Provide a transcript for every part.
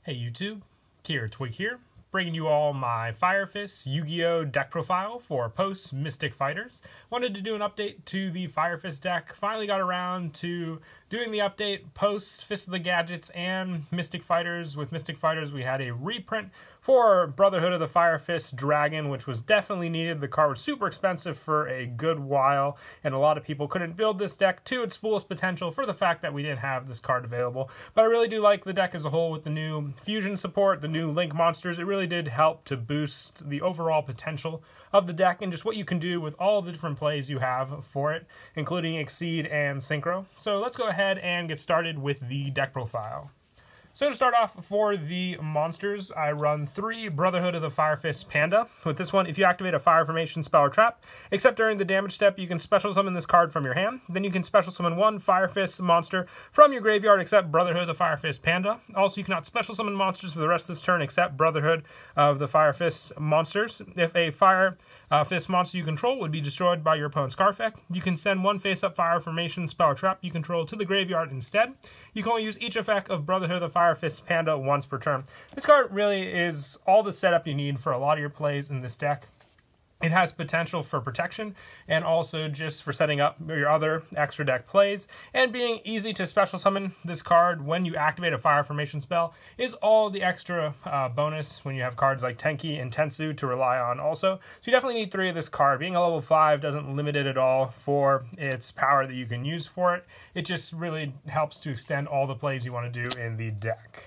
Hey YouTube, Kier Twig here, bringing you all my Fire Fist Yu-Gi-Oh deck profile for post Mystic Fighters. Wanted to do an update to the Fire Fist deck. Finally got around to doing the update post Fist of the Gadgets and Mystic Fighters. With Mystic Fighters we had a reprint for Brotherhood of the Fire Fist Dragon, which was definitely needed. The card was super expensive for a good while, and a lot of people couldn't build this deck to its fullest potential for the fact that we didn't have this card available. But I really do like the deck as a whole with the new fusion support, the new Link monsters. It really did help to boost the overall potential of the deck and just what you can do with all the different plays you have for it, including Exceed and Synchro. So let's go ahead and get started with the deck profile. So to start off, for the monsters, I run 3 Brotherhood of the Fire Fist Panda. With this one, if you activate a fire formation spell or trap, except during the damage step, you can special summon this card from your hand. Then you can special summon 1 Fire Fist monster from your graveyard except Brotherhood of the Fire Fist Panda. Also, you cannot special summon monsters for the rest of this turn except Brotherhood of the Fire Fist monsters. If a Fire Fist monster you control would be destroyed by your opponent's card effect, you can send 1 face-up fire formation spell or trap you control to the graveyard instead. You can only use each effect of Brotherhood of the Fire Fist Panda once per turn. This card really is all the setup you need for a lot of your plays in this deck. It has potential for protection and also just for setting up your other extra deck plays, and being easy to special summon this card when you activate a fire formation spell is all the extra bonus when you have cards like Tenki and Tensu to rely on also. So you definitely need 3 of this card. Being a level 5 doesn't limit it at all for its power that you can use for it. It just really helps to extend all the plays you want to do in the deck.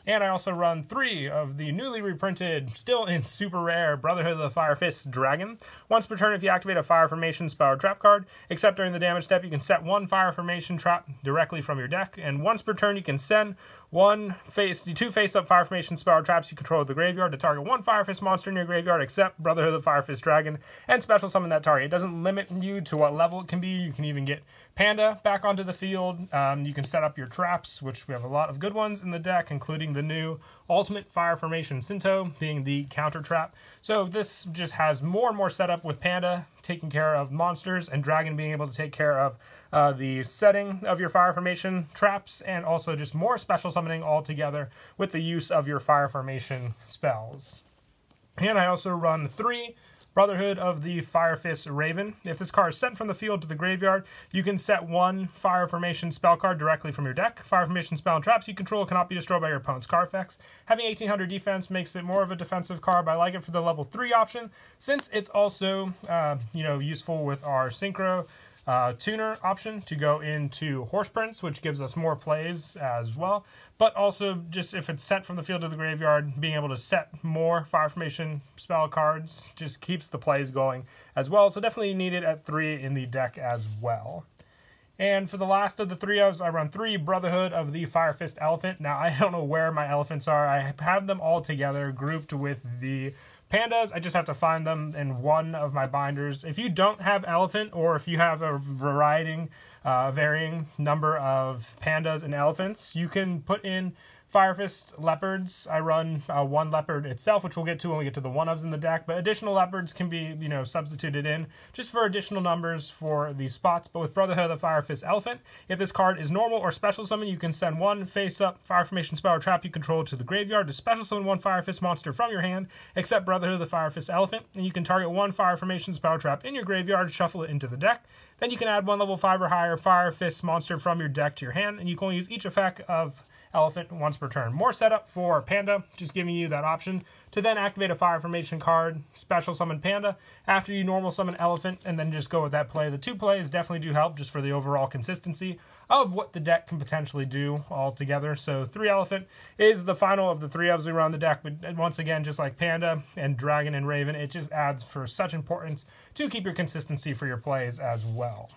And I also run 3 of the newly reprinted, still in super rare, Brotherhood of the Fire Fist Dragon. Once per turn, if you activate a fire formation spell or trap card, except during the damage step, you can set 1 fire formation trap directly from your deck. And once per turn, you can send 2 face-up fire formation spell or traps you control of the graveyard to target 1 Fire Fist monster in your graveyard, except Brotherhood of the Fire Fist Dragon, and special summon that target. It doesn't limit you to what level it can be. You can even get Panda back onto the field. You can set up your traps, which we have a lot of good ones in the deck, including the new Ultimate Fire Formation Sinto being the counter trap. So this just has more and more setup with Panda taking care of monsters and Dragon being able to take care of the setting of your fire formation traps, and also just more special summoning altogether with the use of your fire formation spells. And I also run 3 Brotherhood of the Fire Fist Raven. If this card is sent from the field to the graveyard, you can set 1 Fire Formation spell card directly from your deck. Fire Formation spell and traps you control cannot be destroyed by your opponent's card effects. Having 1800 defense makes it more of a defensive card, but I like it for the level 3 option, since it's also useful with our Synchro tuner option to go into Horse Prince, which gives us more plays as well. But also, just if it's sent from the field to the graveyard, being able to set more Fire Formation spell cards just keeps the plays going as well. So definitely need it at 3 in the deck as well. And for the last of the 3 ofs, I run 3 Brotherhood of the Fire Fist Elephant. Now, I don't know where my elephants are. I have them all together, grouped with the Pandas. I just have to find them in one of my binders. If you don't have elephant, or if you have a varying number of pandas and elephants, you can put in Fire Fist leopards. I run 1 leopard itself, which we'll get to when we get to the 1-ofs in the deck, but additional leopards can be, substituted in just for additional numbers for these spots. But with Brotherhood of the Fire Fist Elephant, if this card is normal or special summon, you can send 1 face-up fire formation spell or trap you control to the graveyard to special summon 1 Fire Fist monster from your hand, except Brotherhood of the Fire Fist Elephant, and you can target 1 fire formation spell or trap in your graveyard, shuffle it into the deck. Then you can add 1 level 5 or higher Fire Fist monster from your deck to your hand, and you can only use each effect of Elephant once per turn. More setup for Panda, just giving you that option to then activate a fire formation card, special summon Panda, after you normal summon Elephant, and then just go with that play. The 2 plays definitely do help just for the overall consistency of what the deck can potentially do altogether. So 3 Elephant is the final of the 3 ofs we run the deck, but once again, just like Panda and Dragon and Raven, it just adds for such importance to keep your consistency for your plays as well.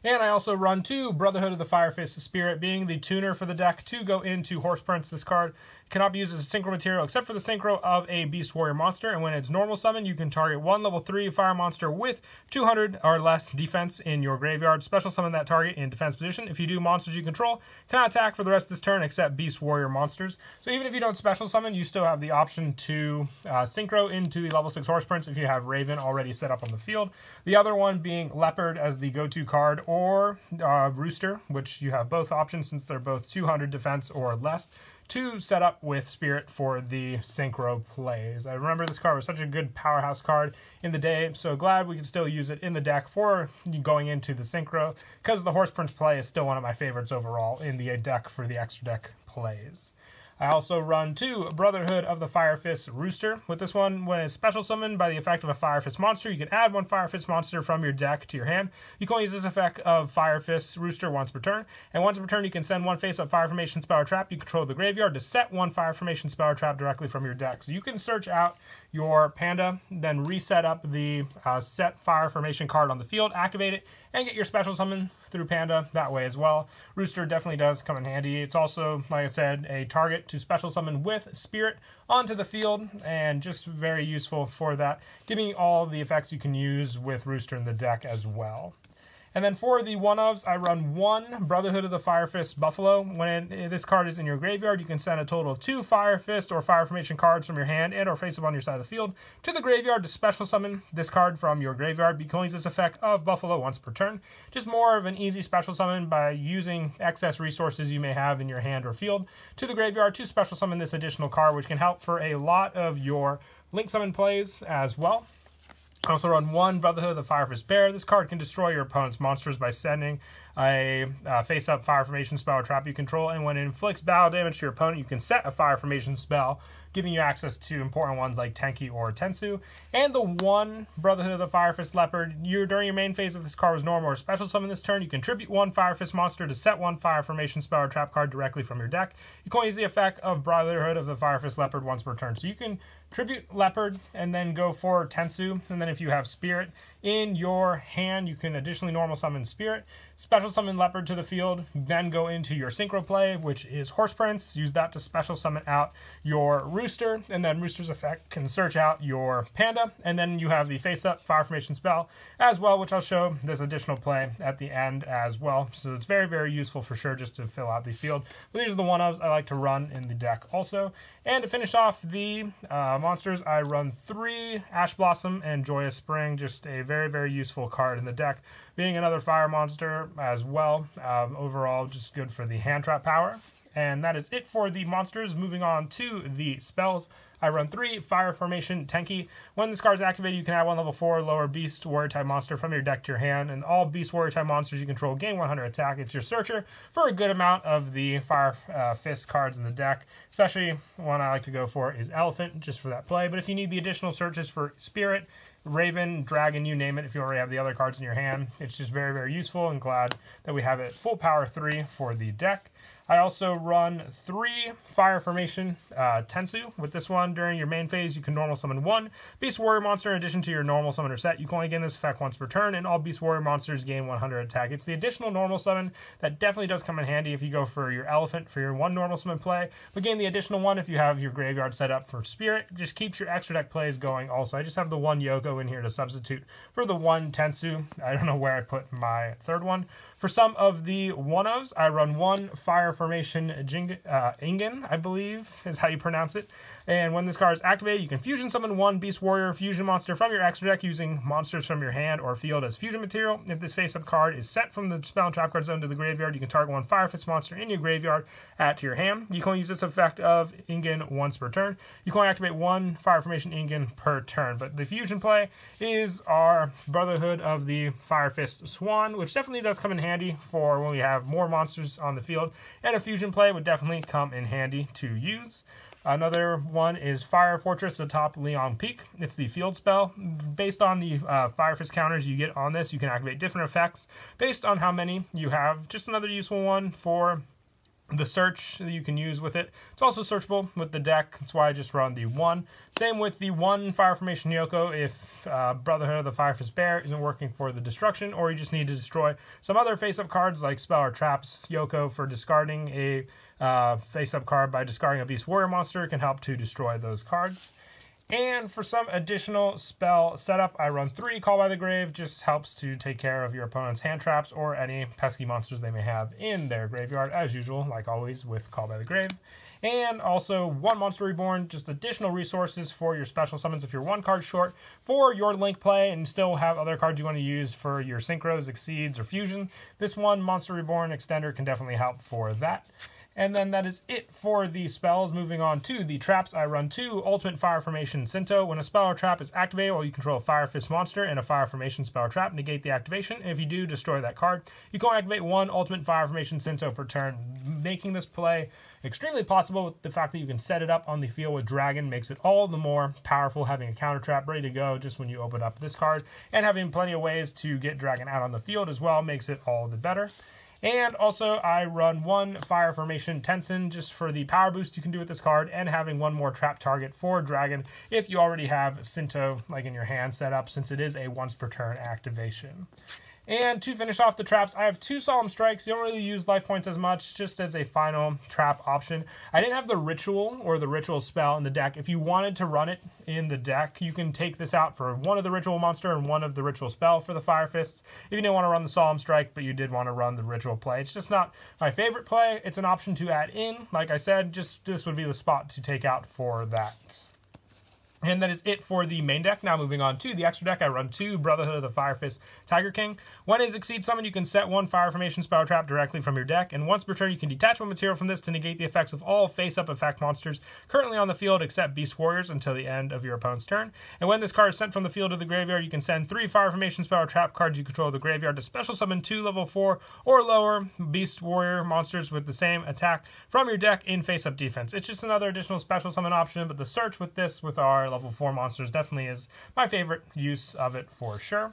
And I also run 2 Brotherhood of the Fire Fist Spirit, being the tuner for the deck to go into Horse Prince. This card cannot be used as a synchro material except for the synchro of a Beast Warrior monster, and when it's normal summon, you can target 1 level 3 fire monster with 200 or less defense in your graveyard. Special summon that target in defense position. If you do, monsters you control cannot attack for the rest of this turn except Beast Warrior monsters. So even if you don't special summon, you still have the option to synchro into the level 6 Horse Prince if you have Raven already set up on the field. The other one being Leopard as the go-to card, or Rooster, which you have both options since they're both 200 defense or less, to set up with Spirit for the synchro plays. I remember this card was such a good powerhouse card in the day, so glad we can still use it in the deck for going into the synchro, because the Horse Prince play is still one of my favorites overall in the deck for the extra deck plays. I also run 2 Brotherhood of the Fire Fist Rooster. With this one, when it's special summoned by the effect of a Fire Fist monster, you can add 1 Fire Fist monster from your deck to your hand. You can only use this effect of Fire Fist Rooster once per turn, and once per turn you can send 1 face-up Fire Formation spell or trap you control the graveyard to set 1 Fire Formation spell or trap directly from your deck. So you can search out your Panda, then reset up the set Fire Formation card on the field, activate it, and get your special summon through Panda that way as well. Rooster definitely does come in handy. It's also, like I said, a target to special summon with Spirit onto the field, and just very useful for that, giving you all the effects you can use with Rooster in the deck as well. And then for the one-ofs, I run 1 Brotherhood of the Fire Fist Buffalo. When this card is in your graveyard, you can send a total of 2 Fire Fist or Fire Formation cards from your hand and or face up on your side of the field to the graveyard to special summon this card from your graveyard. You can only use this effect of Buffalo once per turn. Just more of an easy special summon by using excess resources you may have in your hand or field to the graveyard to special summon this additional card, which can help for a lot of your Link Summon plays as well. I also run 1 Brotherhood of the Fire Fist Bear. This card can destroy your opponent's monsters by sending a face-up Fire Formation spell or trap you control, and when it inflicts battle damage to your opponent, you can set a Fire Formation spell, giving you access to important ones like Tenki or Tensu. And the 1 Brotherhood of the Fire Fist Leopard, during your main phase, if this card was normal or special summon this turn, you contribute 1 Fire Fist monster to set 1 Fire Formation spell or trap card directly from your deck. You can only use the effect of Brotherhood of the Fire Fist Leopard once per turn. So you can tribute Leopard and then go for Tensu, and then if you have Spirit in your hand, you can additionally normal summon Spirit, special summon Leopard to the field, then go into your synchro play, which is Horse Prince. Use that to special summon out your Rooster, and then Rooster's effect can search out your Panda, and then you have the face-up Fire Formation spell as well, which I'll show this additional play at the end as well. So it's very, very useful for sure just to fill out the field. But these are the one-ofs I like to run in the deck also. And to finish off the monsters, I run 3 Ash Blossom and Joyous Spring, just a very, very useful card in the deck, being another fire monster as well. Overall, just good for the hand trap power. And that is it for the monsters. Moving on to the spells, I run 3 Fire Formation Tenki. When this card is activated, you can add 1 level 4 lower Beast Warrior type monster from your deck to your hand, and all Beast Warrior type monsters you control gain 100 attack. It's your searcher for a good amount of the Fire Fist cards in the deck. Especially one I like to go for is Elephant, just for that play. But if you need the additional searches for Spirit, Raven, Dragon, you name it, if you already have the other cards in your hand, it's just very, very useful, and glad that we have it full power 3 for the deck. I also run 3 Fire Formation Tensu. With this one, during your main phase, you can normal summon 1 Beast Warrior monster in addition to your normal summoner set. You can only gain this effect once per turn, and all Beast Warrior monsters gain 100 attack. It's the additional normal summon that definitely does come in handy if you go for your Elephant for your 1 normal summon play, but gain the additional 1 if you have your graveyard set up for Spirit. Just keeps your extra deck plays going also. I just have the 1 Yoko in here to substitute for the 1 Tensu. I don't know where I put my third one. For some of the one-ofs, I run 1 Fire Formation Ingen, I believe is how you pronounce it. And when this card is activated, you can fusion summon 1 Beast Warrior fusion monster from your extra deck using monsters from your hand or field as fusion material. If this face-up card is sent from the spell and trap card zone to the graveyard, you can target 1 Fire Fist monster in your graveyard, add to your hand. You can only use this effect of Ingen once per turn. You can only activate 1 Fire Formation Ingen per turn. But the fusion play is our Brotherhood of the Fire Fist Swan, which definitely does come in handy for when we have more monsters on the field, and a fusion play would definitely come in handy to use. Another one is Fire Fortress atop Leon Peak. It's the field spell. Based on the Fire Fist counters you get on this, you can activate different effects based on how many you have. Just another useful one for the search that you can use with it. It's also searchable with the deck. That's why I just run the 1. Same with the 1 Fire Formation Yoko if Brotherhood of the Fire Fist Bear isn't working for the destruction, or you just need to destroy some other face-up cards like Spell or Traps. Yoko for discarding a face-up card by discarding a Beast Warrior monster can help to destroy those cards. And for some additional spell setup, I run 3 Call by the Grave. Just helps to take care of your opponent's hand traps or any pesky monsters they may have in their graveyard, as usual, like always with Call by the Grave. And also 1 Monster Reborn, just additional resources for your special summons if you're 1 card short for your Link play and still have other cards you want to use for your Synchros, Exceeds, or Fusion. This 1 Monster Reborn extender can definitely help for that. And then that is it for the spells. Moving on to the traps, I run 2 Ultimate Fire Formation Sinto. When a spell or trap is activated while you control a Fire Fist monster and a Fire Formation spell or trap, negate the activation. And if you do, destroy that card. You can activate 1 Ultimate Fire Formation Sinto per turn, making this play extremely possible with the fact that you can set it up on the field with Dragon. Makes it all the more powerful having a counter trap ready to go just when you open up this card. And having plenty of ways to get Dragon out on the field as well makes it all the better. And also, I run 1 Fire Formation Tensen just for the power boost you can do with this card, and having 1 more trap target for Dragon if you already have Sinto like in your hand set up, since it is a once per turn activation. And to finish off the traps, I have 2 Solemn Strikes. You don't really use life points as much, just as a final trap option. I didn't have the Ritual or the Ritual spell in the deck. If you wanted to run it in the deck, you can take this out for 1 of the Ritual monster and 1 of the Ritual spell for the Fire Fists. If you didn't want to run the Solemn Strike, but you did want to run the Ritual play, it's just not my favorite play. It's an option to add in. Like I said, just this would be the spot to take out for that. And that is it for the main deck. Now moving on to the extra deck, I run 2 Brotherhood of the Fire Fist Tiger King. When it is Exceed Summon, you can set 1 Fire Formation spell trap directly from your deck, and once per turn you can detach 1 material from this to negate the effects of all face-up effect monsters currently on the field except Beast Warriors until the end of your opponent's turn. And when this card is sent from the field to the graveyard, you can send 3 Fire Formation spell trap cards you control to the graveyard to special summon 2 level 4 or lower Beast Warrior monsters with the same attack from your deck in face-up defense. It's just another additional special summon option, but the search with this with our level 4 monsters definitely is my favorite use of it for sure.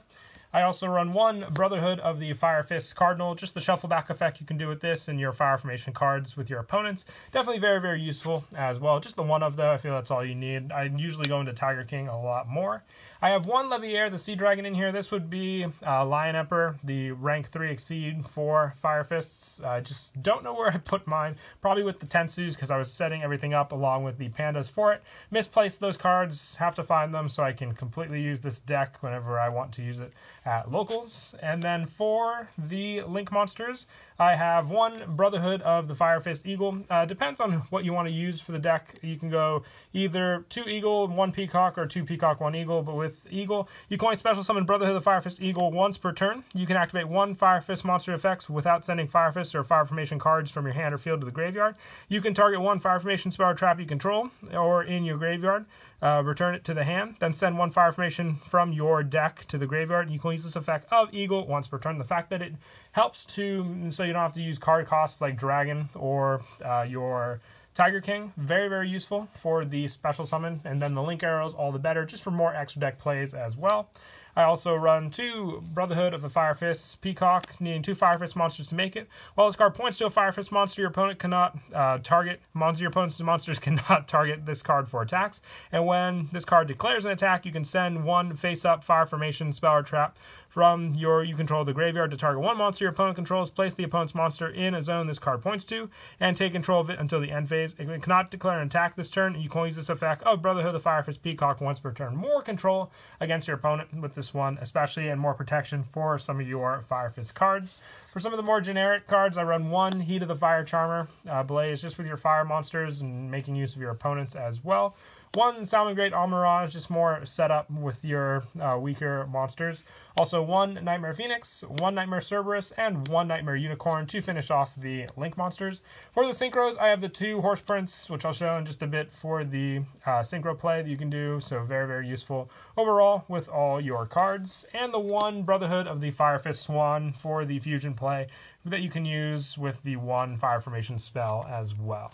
I also run 1 Brotherhood of the Fire Fist Cardinal, just the shuffle back effect you can do with this and your Fire Formation cards with your opponents. Definitely very, very useful as well. Just the 1 of, though, I feel that's all you need. I usually go into Tiger King a lot more. I have 1 Leviair, the Sea Dragon, in here. This would be Lion Emperor, the rank 3 Exceed for Fire Fists. I just don't know where I put mine. Probably with the Tensus, because I was setting everything up along with the Pandas for it. Misplaced those cards, have to find them so I can completely use this deck whenever I want to use it at locals. And then for the Link monsters, I have 1 Brotherhood of the Fire Fist Eagle. Depends on what you want to use for the deck. You can go either 2 Eagle, 1 Peacock, or 2 Peacock, 1 Eagle, but with Eagle, you can only special summon Brotherhood of the Fire Fist Eagle once per turn. You can activate 1 Fire Fist monster effects without sending Fire Fist or Fire Formation cards from your hand or field to the graveyard. You can target 1 Fire Formation spell or trap you control or in your graveyard, return it to the hand, then send 1 Fire Formation from your deck to the graveyard. You can use this effect of Eagle once per turn. The fact that it helps to, so you don't have to use card costs like Dragon or your Tiger King, very, very useful for the special summon. And then the Link arrows, all the better, just for more extra deck plays as well. I also run 2 Brotherhood of the Fire Fist Peacock, needing 2 Fire Fist monsters to make it. While this card points to a Fire Fist monster, your opponent cannot target monsters. Your opponent's monsters cannot target this card for attacks. And when this card declares an attack, you can send 1 face-up Fire Formation spell or trap from you control the graveyard to target 1 monster your opponent controls, place the opponent's monster in a zone this card points to, and take control of it until the end phase. It cannot declare an attack this turn. You can only use this effect of Brotherhood of the Fire Fist Peacock once per turn. More control against your opponent with this one, especially, and more protection for some of your Fire Fist cards. For some of the more generic cards, I run 1 Heat of the Fire Charmer Blaze, just with your fire monsters and making use of your opponents as well. 1 Salmon-Great Almirage, just more setup with your weaker monsters. Also 1 Nightmare Phoenix, 1 Nightmare Cerberus, and 1 Nightmare Unicorn to finish off the Link monsters. For the Synchros, I have the 2 Horse Prince, which I'll show in just a bit for the Synchro play that you can do. So very, very useful overall with all your cards. And the 1 Brotherhood of the Fire Fist Swan for the Fusion play that you can use with the 1 Fire Formation spell as well.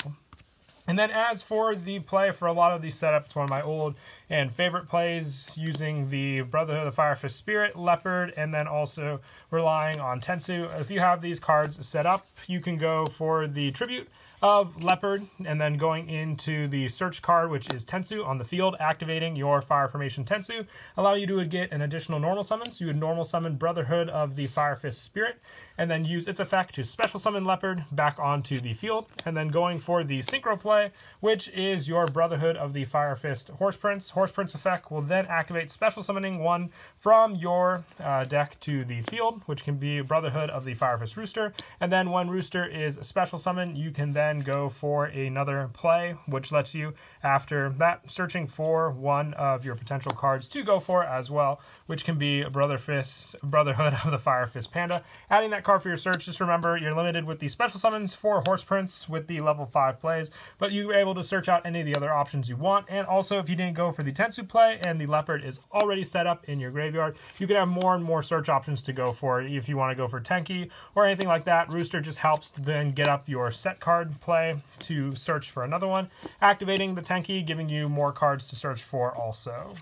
And then as for the play for a lot of these setups, it's one of my old and favorite plays using the Brotherhood of the Fire Fist Spirit, Leopard, and then also relying on Tensu. If you have these cards set up, you can go for the Tribute of Leopard, and then going into the search card, which is Tensu on the field, activating your Fire Formation Tensu, allow you to get an additional normal summon. So you would normal summon Brotherhood of the Fire Fist Spirit, and then use its effect to special summon Leopard back onto the field. And then going for the synchro play, which is your Brotherhood of the Fire Fist Horse Prince. Horse Prince effect will then activate special summoning one from your deck to the field, which can be Brotherhood of the Fire Fist Rooster. And then when Rooster is special summoned, you can then go for another play, which lets you, after that, searching for one of your potential cards to go for as well, which can be Brotherhood of the Fire Fist Panda. Adding that card for your search, just remember you're limited with the special summons for Horse Prince with the level 5 plays, but you're able to search out any of the other options you want. And also, if you didn't go for the Tensu play and the Leopard is already set up in your graveyard, you can have more and more search options to go for. If you want to go for Tenki or anything like that, Rooster just helps then get up your set card play to search for another one, activating the Tenki, giving you more cards to search for also.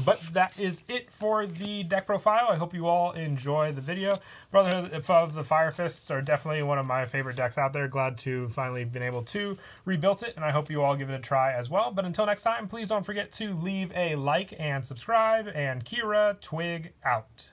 But that is it for the deck profile. I hope you all enjoy the video. Brotherhood of the Fire Fists are definitely one of my favorite decks out there. Glad to finally been able to rebuild it, and I hope you all give it a try as well. But until next time, please don't forget to leave a like and subscribe, and Kira Twig out.